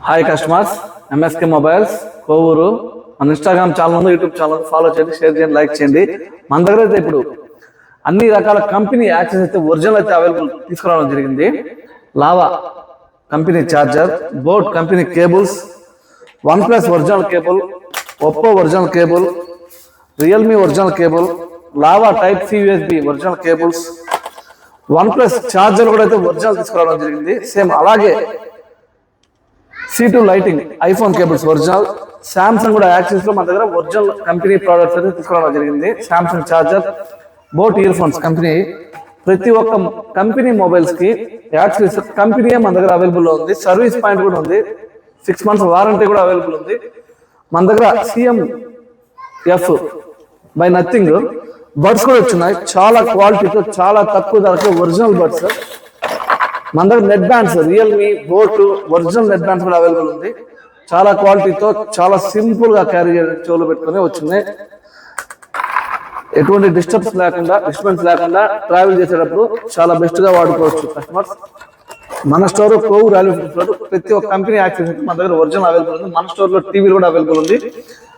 Hi customers, MSK mobiles Kovur. మన Instagram channel ఉంది, YouTube channel follow చేయండి, షేర్ చేయండి, లైక్ చేయండి. మన దగ్గర అయితే ఇప్పుడు అన్ని రకాల కంపెనీ యాక్సెస్ అయితే ఒరిజినల్ అయితే అవైలబుల్ తీసుకురావడం జరిగింది. Lava company charger, boat company cables, OnePlus original cable, Oppo original cable, Realme original cable, Lava type C USB original cables, OnePlus charger కూడా అయితే ఒరిజినల్ తీసుకురావడం జరిగింది. సేమ్ అలాగే C2 lighting iPhone cables original, Samsung కూడా access లో మన దగ్గర original company products అయితే తీసుకురావడం జరిగింది. Samsung charger, boat ear phones company, ప్రతి ఒక్క కంపెనీ మొబైల్స్ కి యాక్సెస్ కంపెనీ మన దగ్గర అవైలబుల్ లో ఉంది. సర్వీస్ పాయింట్ కూడా ఉంది, 6 months వారంటీ కూడా అవైలబుల్ ఉంది. మన దగ్గర CMF బై నథింగ్ బడ్స్ కూడా వచ్చినాయి, చాలా క్వాలిటీతో చాలా తక్కువ ధరకి ఒరిజినల్ బడ్స్. మన దగ్గర net bands Realme, boat original net bands కూడా అవైలబుల్ ఉంది. చాలా క్వాలిటీతో చాలా సింపుల్ గా క్యారీ చేయడానికి చెవులు పెట్టుకుని వచ్చింది. ఎటువంటి డిస్టర్బెన్స్ లేకుండా ట్రావెల్ చేసేటప్పుడు చాలా బెస్ట్ గా వాడుకోవచ్చు కస్టమర్స్. మన స్టోర్ కోవూరు రైల్వే స్టేషన్ ప్రతి ఒక్క కంపెనీ యాక్సెస్ మన దగ్గర ఒరిజినల్ అవైలబుల్ ఉంది. మన స్టోర్ లో టీవీలు కూడా అవైలబుల్ ఉంది.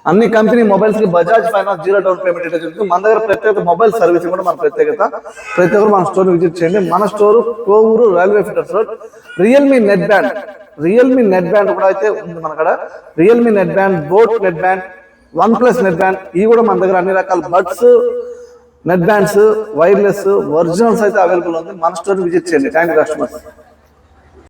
అన్ని కంపెనీ మొబైల్స్ కి బజాజ్ ఫైనాన్స్ 0 డౌన్ పేమెంట్ అయితే జరుగుతుంది. మన దగ్గర ప్రత్యేక మొబైల్ సర్వీసింగ్ కూడా మన ప్రత్యేకత. ప్రతి ఒక్కరు మన స్టోర్ విజిట్ చేయండి. మన store Kovur railway fitters road. Realme net band కూడా అయితే ఉంది మన కాడ. Realme net band, boat net band, OnePlus net band, ఇవి కూడా మన దగ్గర అన్ని రకాల buds, net bands, wireless originals అయితే అవైలబుల్ ఉంది. మన స్టోర్ విజిట్ చేయండి. Thank you customers.